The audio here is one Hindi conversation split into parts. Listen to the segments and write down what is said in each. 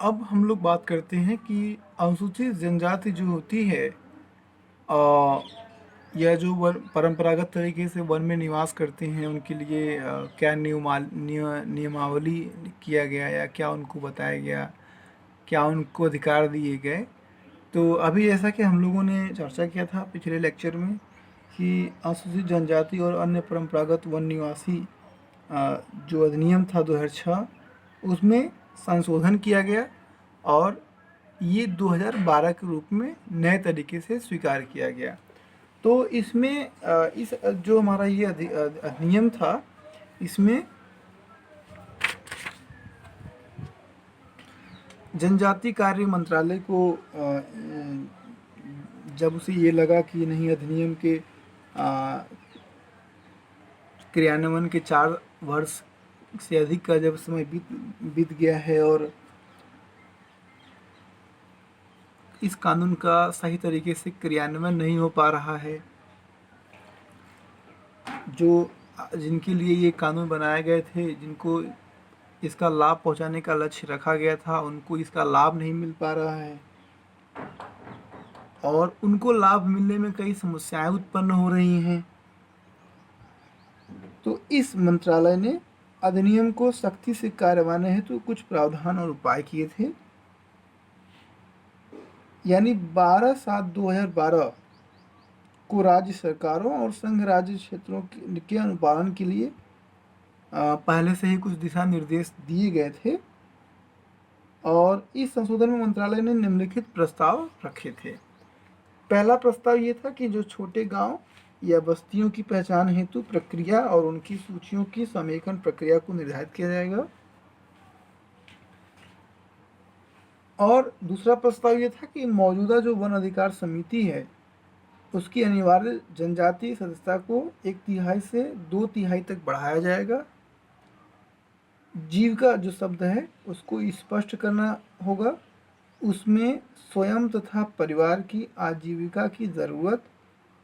अब हम लोग बात करते हैं कि अनुसूचित जनजाति जो होती है अ, या जो वन परंपरागत तरीके से वन में निवास करते हैं उनके लिए क्या नियमावली किया गया या क्या उनको बताया गया, क्या उनको अधिकार दिए गए। तो अभी जैसा कि हम लोगों ने चर्चा किया था पिछले लेक्चर में कि अनुसूचित जनजाति और अन्य परंपरागत वन निवासी जो अधिनियम था 2006 उसमें संशोधन किया गया और ये 2012 के रूप में नए तरीके से स्वीकार किया गया। तो इसमें इस जो हमारा ये अधिनियम था इसमें जनजाति कार्य मंत्रालय को जब उसे ये लगा कि नहीं अधिनियम के क्रियान्वयन के 4 वर्ष से अधिक का जब समय बीत बीत गया है और इस कानून का सही तरीके से क्रियान्वयन नहीं हो पा रहा है, जो जिनके लिए ये कानून बनाए गए थे, जिनको इसका लाभ पहुंचाने का लक्ष्य रखा गया था, उनको इसका लाभ नहीं मिल पा रहा है और उनको लाभ मिलने में कई समस्याएं उत्पन्न हो रही हैं। तो इस मंत्रालय ने अधिनियम को सख्ती से कार्यवाही हेतु कुछ प्रावधान और उपाय किए थे। यानी 12/7/2012 को राज्य सरकारों और संघ राज्य क्षेत्रों के अनुपालन के लिए पहले से ही कुछ दिशा निर्देश दिए गए थे और इस संशोधन में मंत्रालय ने निम्नलिखित प्रस्ताव रखे थे। पहला प्रस्ताव ये था कि जो छोटे गांव या बस्तियों की पहचान हेतु प्रक्रिया और उनकी सूचियों की समेकन प्रक्रिया को निर्धारित किया जाएगा। और दूसरा प्रस्ताव ये था कि मौजूदा जो वन अधिकार समिति है उसकी अनिवार्य जनजातीय सदस्यता को 1/3 से 2/3 तक बढ़ाया जाएगा। जीविका जो शब्द है उसको स्पष्ट करना होगा, उसमें स्वयं तथा परिवार की आजीविका की ज़रूरत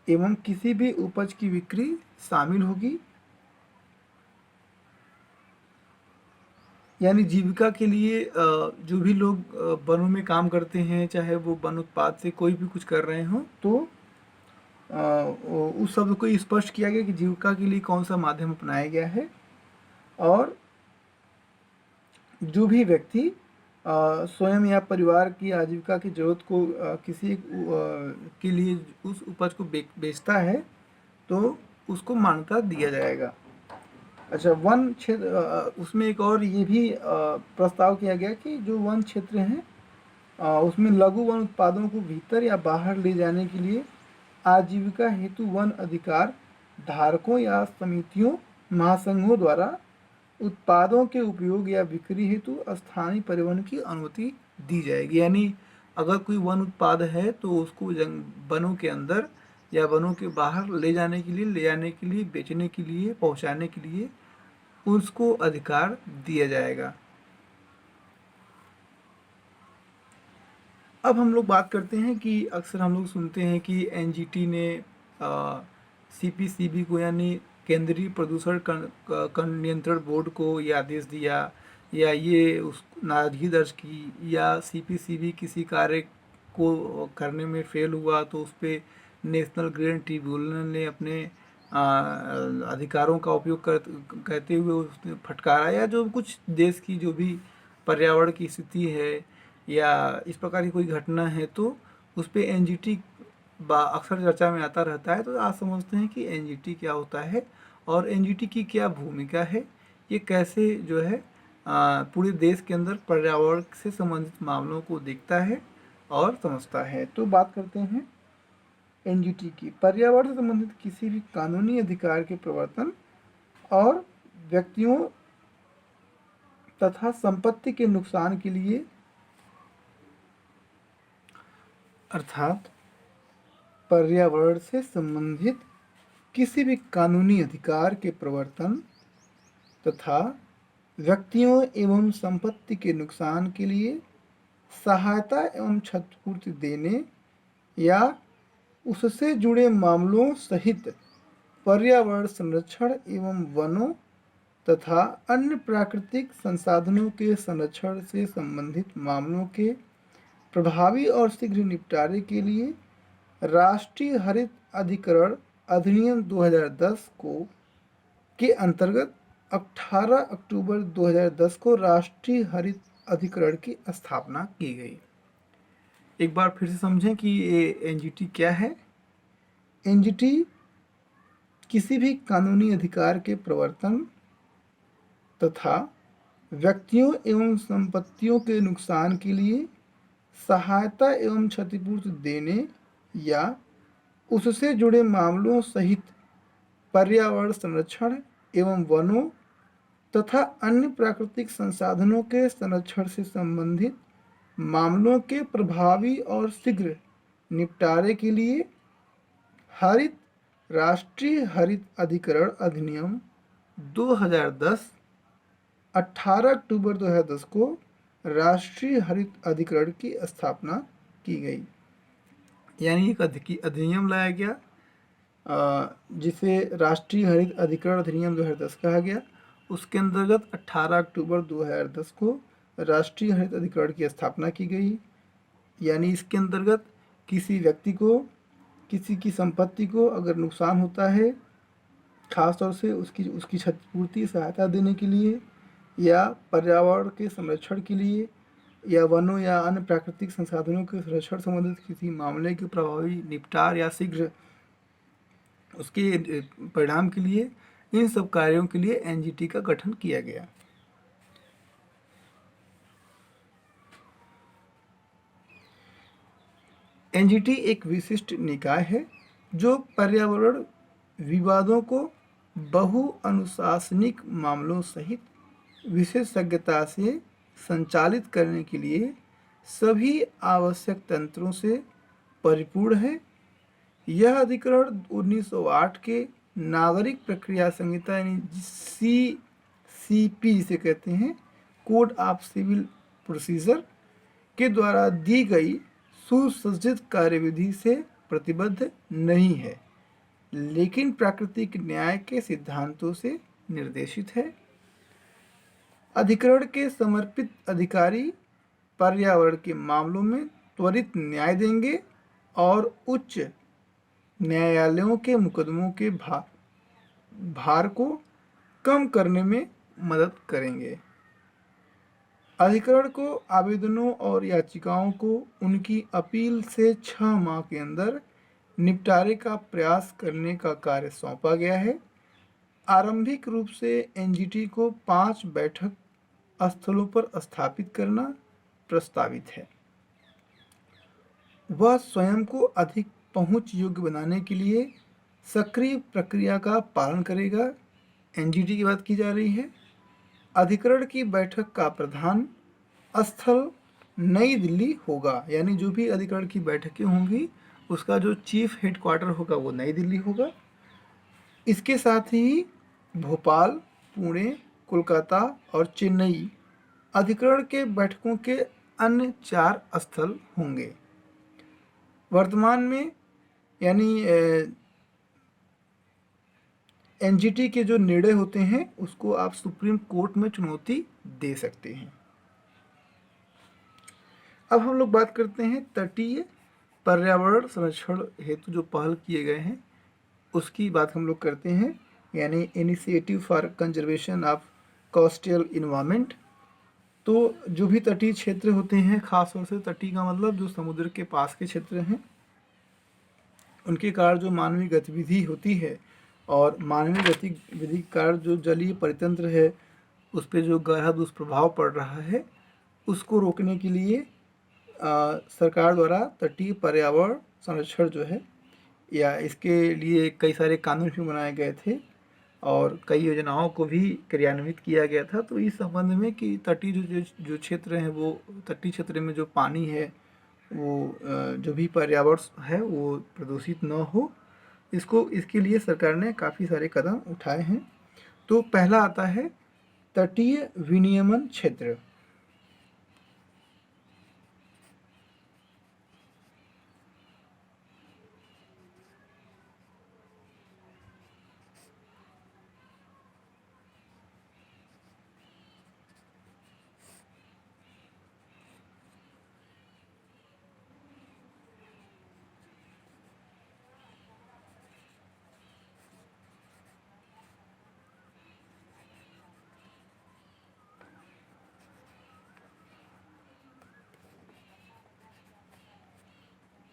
एवं किसी भी उपज की बिक्री शामिल होगी। यानी जीविका के लिए जो भी लोग वनों में काम करते हैं, चाहे वो वन उत्पाद से कोई भी कुछ कर रहे हों, तो उस शब्द को स्पष्ट किया गया कि जीविका के लिए कौन सा माध्यम अपनाया गया है और जो भी व्यक्ति स्वयं या परिवार की आजीविका की जरूरत को किसी के लिए उस उपज को बेचता है तो उसको मान्यता दिया जाएगा। अच्छा, वन क्षेत्र उसमें एक और ये भी प्रस्ताव किया गया कि जो वन क्षेत्र हैं उसमें लघु वन उत्पादों को भीतर या बाहर ले जाने के लिए आजीविका हेतु वन अधिकार धारकों या समितियों महासंघों द्वारा उत्पादों के उपयोग या बिक्री हेतु स्थानीय परिवहन की अनुमति दी जाएगी। यानी अगर कोई वन उत्पाद है तो उसको वनों के अंदर या वनों के बाहर ले जाने के लिए, ले आने के लिए, बेचने के लिए, पहुंचाने के लिए उसको अधिकार दिया जाएगा। अब हम लोग बात करते हैं कि अक्सर हम लोग सुनते हैं कि एनजीटी ने सीपीसीबी को यानी केंद्रीय प्रदूषण नियंत्रण बोर्ड को ये आदेश दिया या ये उस नाराजगी दर्ज की या सीपीसीबी किसी कार्य को करने में फेल हुआ तो उस पर नेशनल ग्रीन ट्रिब्यूनल ने अपने अधिकारों का उपयोग कहते हुए उसने फटकारा, या जो कुछ देश की जो भी पर्यावरण की स्थिति है या इस प्रकार की कोई घटना है तो उस पर एनजीटी अक्सर चर्चा में आता रहता है। तो आज समझते हैं कि एनजीटी क्या होता है और एनजीटी की क्या भूमिका है, ये कैसे जो है पूरे देश के अंदर पर्यावरण से संबंधित मामलों को देखता है और समझता है। तो बात करते हैं एनजीटी की। पर्यावरण से संबंधित किसी भी कानूनी अधिकार के प्रवर्तन और व्यक्तियों तथा संपत्ति के नुकसान के लिए, अर्थात पर्यावरण से संबंधित किसी भी कानूनी अधिकार के प्रवर्तन तथा व्यक्तियों एवं संपत्ति के नुकसान के लिए सहायता एवं क्षतिपूर्ति देने या उससे जुड़े मामलों सहित पर्यावरण संरक्षण एवं वनों तथा अन्य प्राकृतिक संसाधनों के संरक्षण से संबंधित मामलों के प्रभावी और शीघ्र निपटारे के लिए राष्ट्रीय हरित अधिकरण अधिनियम 2010 को के अंतर्गत 18 अक्टूबर 2010 को राष्ट्रीय हरित अधिकरण की स्थापना की गई। एक बार फिर से समझें कि ये एनजीटी क्या है। एनजीटी किसी भी कानूनी अधिकार के प्रवर्तन तथा व्यक्तियों एवं संपत्तियों के नुकसान के लिए सहायता एवं क्षतिपूर्ति देने या उससे जुड़े मामलों सहित पर्यावरण संरक्षण एवं वनों तथा अन्य प्राकृतिक संसाधनों के संरक्षण से संबंधित मामलों के प्रभावी और शीघ्र निपटारे के लिए हरित राष्ट्रीय हरित अधिकरण अधिनियम 2010 18 अक्टूबर 2010 को राष्ट्रीय हरित अधिकरण की स्थापना की गई। यानी एक अधिनियम लाया गया जिसे राष्ट्रीय हरित अधिकरण अधिनियम 2010 कहा गया। उसके अंतर्गत 18 अक्टूबर 2010 को राष्ट्रीय हरित अधिकरण की स्थापना की गई। यानी इसके अंतर्गत किसी व्यक्ति को, किसी की संपत्ति को अगर नुकसान होता है, खास तौर से उसकी क्षतिपूर्ति सहायता देने के लिए या पर्यावरण के संरक्षण के लिए या वनों या अन्य प्राकृतिक संसाधनों के संरक्षण संबंधित किसी मामले के प्रभावी निपटार या शीघ्र उसके परिणाम के लिए, इन सब कार्यों के लिए एनजीटी का गठन किया गया। एनजीटी एक विशिष्ट निकाय है जो पर्यावरण विवादों को बहुअनुशासनिक मामलों सहित विशेषज्ञता से संचालित करने के लिए सभी आवश्यक तंत्रों से परिपूर्ण है। यह अधिकरण 1908 के नागरिक प्रक्रिया संहिता यानी सीसीपी से कहते हैं, कोड ऑफ सिविल प्रोसीजर के द्वारा दी गई सुसज्जित कार्यविधि से प्रतिबद्ध नहीं है, लेकिन प्राकृतिक न्याय के सिद्धांतों से निर्देशित है। अधिकरण के समर्पित अधिकारी पर्यावरण के मामलों में त्वरित न्याय देंगे और उच्च न्यायालयों के मुकदमों के भार को कम करने में मदद करेंगे। अधिकरण को आवेदनों और याचिकाओं को उनकी अपील से 6 माह के अंदर निपटारे का प्रयास करने का कार्य सौंपा गया है। आरंभिक रूप से एनजीटी को 5 बैठक स्थलों पर स्थापित करना प्रस्तावित है। वह स्वयं को अधिक पहुंच योग्य बनाने के लिए सक्रिय प्रक्रिया का पालन करेगा। एनजीटी की बात की जा रही है। अधिकरण की बैठक का प्रधान स्थल नई दिल्ली होगा। यानी जो भी अधिकरण की बैठकें होंगी उसका जो चीफ हेडक्वार्टर होगा वो नई दिल्ली होगा। इसके साथ ही भोपाल, पुणे, कोलकाता और चेन्नई अधिकरण के बैठकों के अन्य 4 स्थल होंगे। वर्तमान में यानी एनजीटी के जो निर्णय होते हैं उसको आप सुप्रीम कोर्ट में चुनौती दे सकते हैं। अब हम लोग बात करते हैं तटीय पर्यावरण संरक्षण हेतु जो पहल किए गए हैं उसकी बात हम लोग करते हैं। यानी initiative for conservation of coastal environment. तो जो भी तटीय क्षेत्र होते हैं, खास तौर से तटीय का मतलब जो समुद्र के पास के क्षेत्र हैं, उनके कारण जो मानवीय गतिविधि होती है और मानवीय गतिविधि के कारण जो जलीय परितंत्र है उस पर जो गहरा दुष्प्रभाव पड़ रहा है, उसको रोकने के लिए सरकार द्वारा तटीय पर्यावरण संरक्षण जो है या इसके लिए कई सारे कानून भी बनाए गए थे और कई योजनाओं को भी क्रियान्वित किया गया था। तो इस संबंध में कि तटीय जो क्षेत्र हैं वो तटीय क्षेत्र में जो पानी है वो जो भी पर्यावरण है वो प्रदूषित न हो, इसके लिए सरकार ने काफ़ी सारे कदम उठाए हैं। तो पहला आता है तटीय विनियमन क्षेत्र।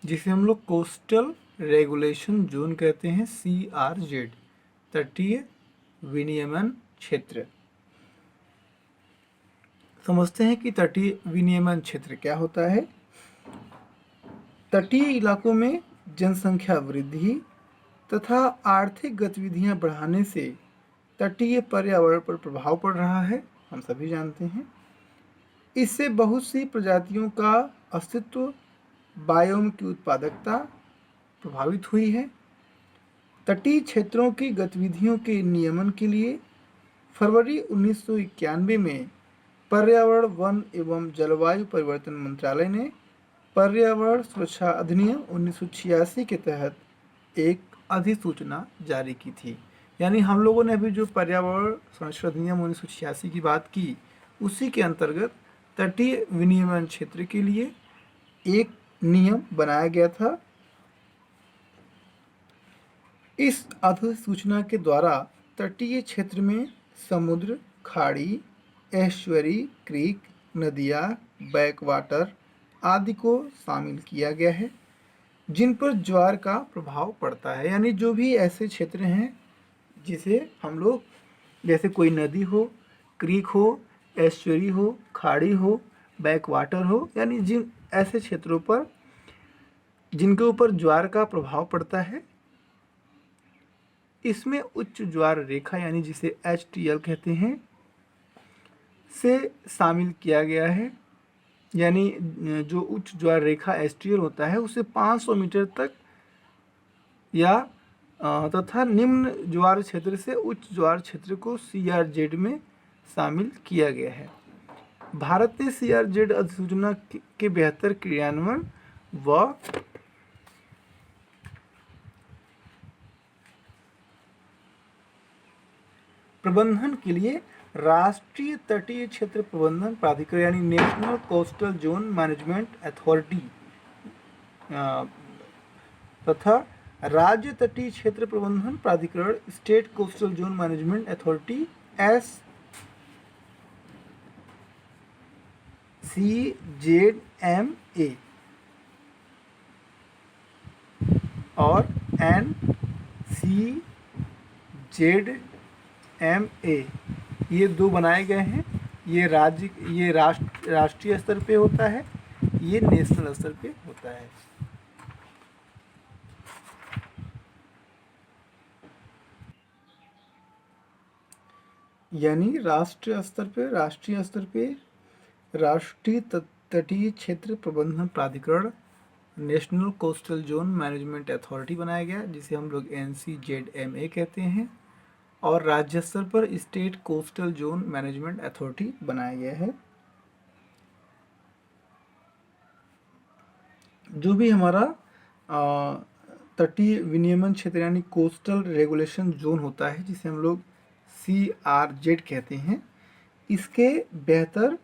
जिसे हम लोग कोस्टल रेगुलेशन जोन कहते हैं, CRZ, तटीय विनियमन क्षेत्र। समझते हैं कि तटीय विनियमन क्षेत्र क्या होता है। तटीय इलाकों में जनसंख्या वृद्धि तथा आर्थिक गतिविधियां बढ़ाने से तटीय पर्यावरण पर प्रभाव पड़ रहा है, हम सभी जानते हैं। इससे बहुत सी प्रजातियों का अस्तित्व, बायोम की उत्पादकता प्रभावित हुई है। तटीय क्षेत्रों की गतिविधियों के नियमन के लिए फरवरी 1991 में पर्यावरण, वन एवं जलवायु परिवर्तन मंत्रालय ने पर्यावरण सुरक्षा अधिनियम 1986 के तहत एक अधिसूचना जारी की थी। यानी हम लोगों ने अभी जो पर्यावरण संरक्षण अधिनियम 1986 की बात की, उसी के अंतर्गत तटीय विनियमन क्षेत्र के लिए एक नियम बनाया गया था। इस अधिसूचना के द्वारा तटीय क्षेत्र में समुद्र, खाड़ी, एस्चुअरी, क्रीक, नदियाँ, बैकवाटर आदि को शामिल किया गया है जिन पर ज्वार का प्रभाव पड़ता है। यानी जो भी ऐसे क्षेत्र हैं जिसे हम लोग, जैसे कोई नदी हो, क्रीक हो, एस्चुअरी हो, खाड़ी हो, बैकवाटर हो, यानी जिन ऐसे क्षेत्रों पर जिनके ऊपर ज्वार का प्रभाव पड़ता है, इसमें उच्च ज्वार रेखा यानी जिसे HTL कहते हैं से शामिल किया गया है। यानी जो उच्च ज्वार रेखा HTL होता है उसे 500 मीटर तक या तथा निम्न ज्वार क्षेत्र से उच्च ज्वार क्षेत्र को CRZ में शामिल किया गया है। भारत ने CRZ अधिसूचना के बेहतर क्रियान्वयन व प्रबंधन के लिए राष्ट्रीय तटीय क्षेत्र प्रबंधन प्राधिकरण यानी national coastal zone management authority तथा राज्य तटीय क्षेत्र प्रबंधन प्राधिकरण state coastal zone management authority SCZMA और NCZMA ये दो बनाए गए हैं। ये राष्ट्रीय स्तर पे होता है, ये नेशनल स्तर पे होता है। यानी राष्ट्रीय स्तर पे राष्ट्रीय तटीय क्षेत्र प्रबंधन प्राधिकरण national coastal zone management authority बनाया गया, जिसे हम लोग NCZMA कहते हैं, और राज्य स्तर पर state coastal zone management authority बनाया गया है। जो भी हमारा तटीय विनियमन क्षेत्र यानी कोस्टल रेगुलेशन जोन होता है, जिसे हम लोग CRZ कहते हैं, इसके बेहतर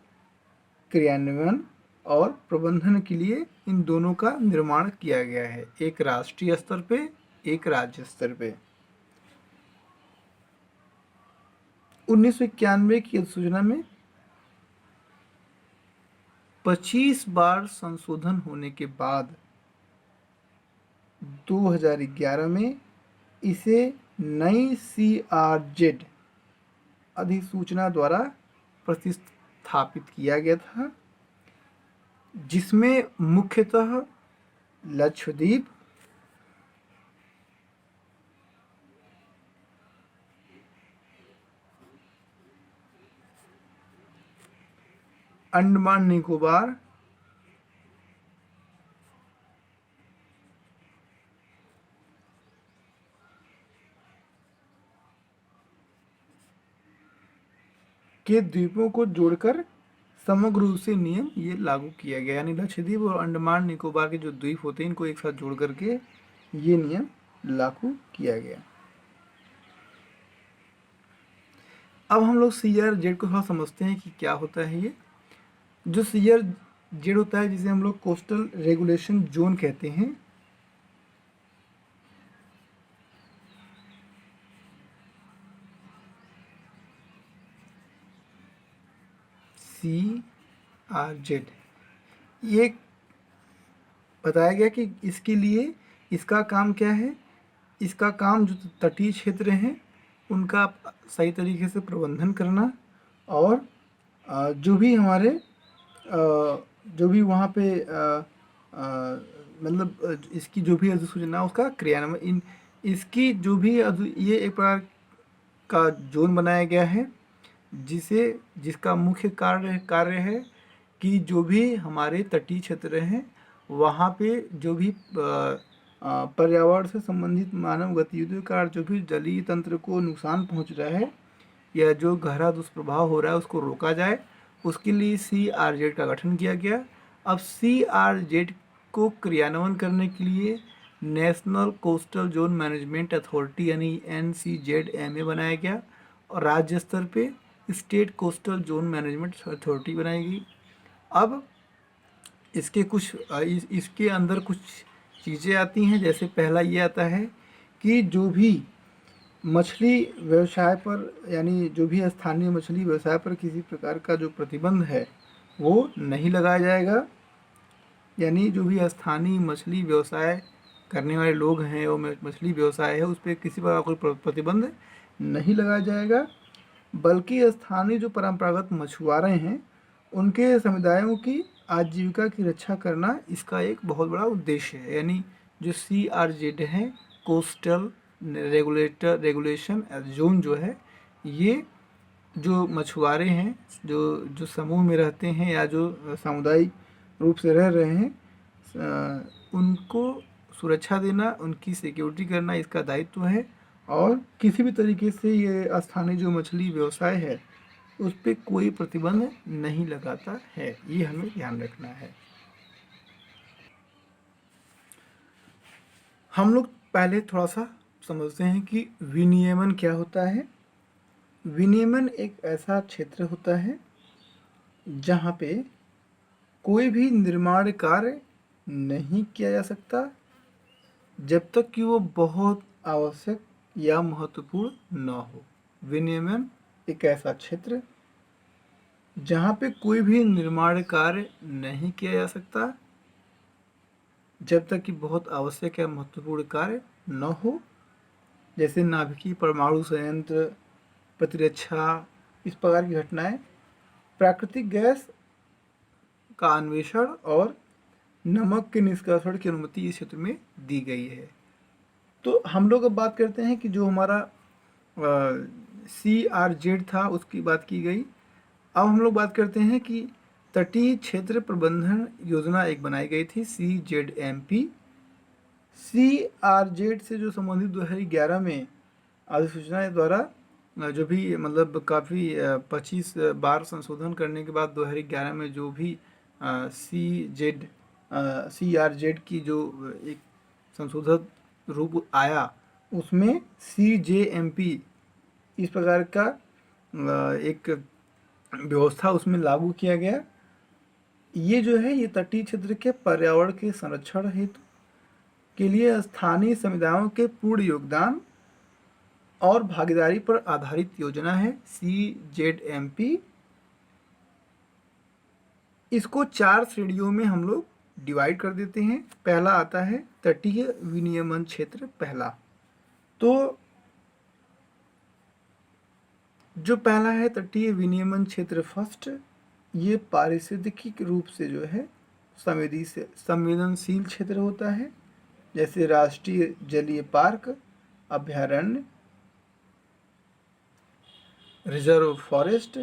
क्रियान्वयन और प्रबंधन के लिए इन दोनों का निर्माण किया गया है, एक राष्ट्रीय स्तर पे, एक राज्य स्तर पे। 1991 की अधिसूचना में 25 बार संशोधन होने के बाद 2011 में इसे नई CRZ अधिसूचना द्वारा प्रतिस्थापित किया गया था, जिसमें मुख्यतः लक्षद्वीप, अंडमान निकोबार, के द्वीपों को जोड़कर समग्र रूप से नियम ये लागू किया गया। यानी लक्षद्वीप और अंडमान निकोबार के जो द्वीप होते हैं, इनको एक साथ जोड़ करके ये नियम लागू किया गया। अब हम लोग CRZ को थोड़ा समझते हैं कि क्या होता है ये। जो CRZ होता है, जिसे हम लोग कोस्टल रेगुलेशन जोन कहते हैं, CRZ, ये बताया गया कि इसके लिए इसका काम क्या है। इसका काम जो तटीय क्षेत्र हैं उनका सही तरीके से प्रबंधन करना, और जो भी हमारे जो भी वहाँ पे मतलब इसकी जो भी अधिसूचना उसका क्रियान्वयन, इन इसकी जो भी ये एक प्रकार का जोन बनाया गया है जिसका मुख्य कार्य है कि जो भी हमारे तटीय क्षेत्र हैं वहाँ पे जो भी पर्यावरण से संबंधित मानव गतिविधियों का जो भी जलीय तंत्र को नुकसान पहुँच रहा है या जो गहरा दुष्प्रभाव हो रहा है उसको रोका जाए, उसके लिए CRZ का गठन किया गया। अब CRZ को क्रियान्वयन करने के लिए national coastal zone management authority यानी NCZMA बनाया गया, और राज्य स्तर पे state coastal zone management authority बनाई गई। अब इसके अंदर कुछ चीज़ें आती हैं, जैसे पहला ये आता है कि जो भी मछली व्यवसाय पर यानी जो भी स्थानीय मछली व्यवसाय पर किसी प्रकार का जो प्रतिबंध है वो नहीं लगाया जाएगा। यानी जो भी स्थानीय मछली व्यवसाय करने वाले लोग हैं वो मछली व्यवसाय है उस पर किसी प्रकार का कोई प्रतिबंध नहीं लगाया जाएगा, बल्कि स्थानीय जो परंपरागत मछुआरे हैं उनके समुदायों की आजीविका की रक्षा करना इसका एक बहुत बड़ा उद्देश्य है। यानी जो CRZ है, कोस्टल रेगुलेशन जोन जो है, ये जो मछुआरे हैं जो जो समूह में रहते हैं या जो सामुदायिक रूप से रह रहे हैं उनको सुरक्षा देना, उनकी सिक्योरिटी करना इसका दायित्व है, और किसी भी तरीके से ये स्थानीय जो मछली व्यवसाय है उस पर कोई प्रतिबंध नहीं लगाता है, ये हमें ध्यान रखना है। हम लोग पहले थोड़ा सा समझते हैं कि विनियमन क्या होता है। विनियमन एक ऐसा क्षेत्र होता है जहाँ पे कोई भी निर्माण कार्य नहीं किया जा सकता जब तक कि वो बहुत आवश्यक या महत्वपूर्ण न हो। विनियमन एक ऐसा क्षेत्र जहाँ पे कोई भी निर्माण कार्य नहीं किया जा सकता जब तक कि बहुत आवश्यक या महत्वपूर्ण कार्य न हो, जैसे नाभिकीय परमाणु संयंत्र, प्रतिरक्षा, इस प्रकार की घटनाएं। प्राकृतिक गैस का अन्वेषण और नमक के निष्कर्षण की अनुमति इस क्षेत्र में दी गई है। तो हम लोग अब बात करते हैं कि जो हमारा CRZ था उसकी बात की गई। अब हम लोग बात करते हैं कि तटीय क्षेत्र प्रबंधन योजना एक बनाई गई थी CZMP। CRZ से जो संबंधित 2011 में अधिसूचना द्वारा जो भी मतलब काफ़ी 25 बार संशोधन करने के बाद 2011 में जो भी CRZ की जो एक संशोधित रूप आया उसमें CJMP इस प्रकार का एक व्यवस्था उसमें लागू किया गया। ये जो है ये तटीय क्षेत्र के पर्यावरण के संरक्षण हेतु के लिए स्थानीय समुदायों के पूर्ण योगदान और भागीदारी पर आधारित योजना है CZMP। इसको 4 श्रेणियों में हम लोग डिवाइड कर देते हैं। पहला आता है तटीय विनियमन क्षेत्र पहला। तो जो पहला है तटीय विनियमन क्षेत्र फर्स्ट, ये पारिस्थितिकी रूप से जो है संवेदनशील क्षेत्र होता है, जैसे राष्ट्रीय जलीय पार्क, अभयारण्य, रिजर्व फॉरेस्ट,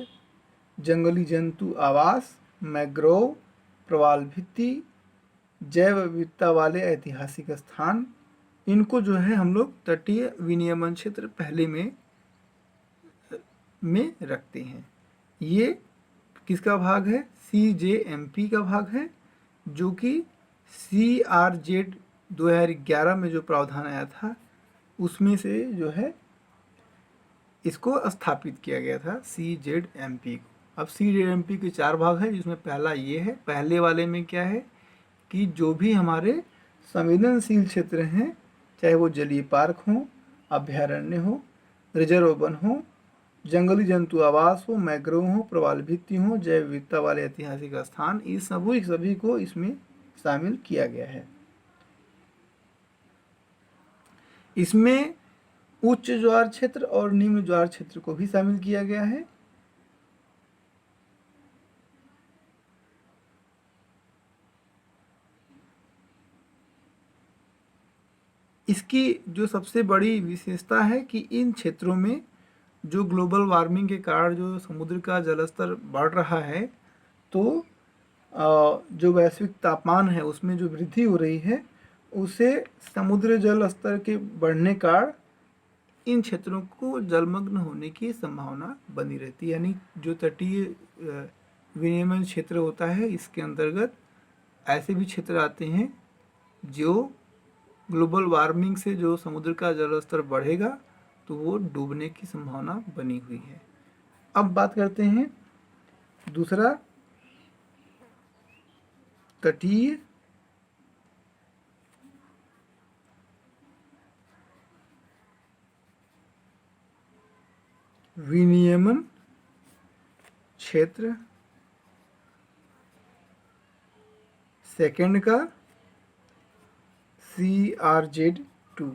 जंगली जंतु आवास, मैंग्रोव, प्रवाल भित्ति, जैव विविधता वाले ऐतिहासिक स्थान, इनको जो है हम लोग तटीय विनियमन क्षेत्र पहले में रखते हैं। ये किसका भाग है? CJMP का भाग है, जो कि CRZ 2011 में जो प्रावधान आया था उसमें से जो है इसको स्थापित किया गया था CZMP को। अब CZMP के 4 भाग हैं, जिसमें पहला ये है। पहले वाले में क्या है कि जो भी हमारे संवेदनशील क्षेत्र हैं, चाहे वो जलीय पार्क हो, अभयारण्य हो, रिजर्व वन हो, जंगली जंतु आवास हो, मैंग्रोव हो, प्रवाल भित्ति हो, जैव विविधता वाले ऐतिहासिक स्थान, इस सभी को इसमें शामिल किया गया है। इसमें उच्च ज्वार क्षेत्र और निम्न ज्वार क्षेत्र को भी शामिल किया गया है। इसकी जो सबसे बड़ी विशेषता है कि इन क्षेत्रों में जो ग्लोबल वार्मिंग के कारण जो समुद्र का जलस्तर बढ़ रहा है, तो जो वैश्विक तापमान है उसमें जो वृद्धि हो रही है, उसे समुद्र जल स्तर के बढ़ने का इन क्षेत्रों को जलमग्न होने की संभावना बनी रहती है। यानी जो तटीय विनियमन क्षेत्र होता है, इसके अंतर्गत ऐसे भी क्षेत्र आते हैं जो ग्लोबल वार्मिंग से जो समुद्र का जल स्तर बढ़ेगा तो वो डूबने की संभावना बनी हुई है। अब बात करते हैं दूसरा, तटीय विनियमन क्षेत्र, सेकंड का CRZ2।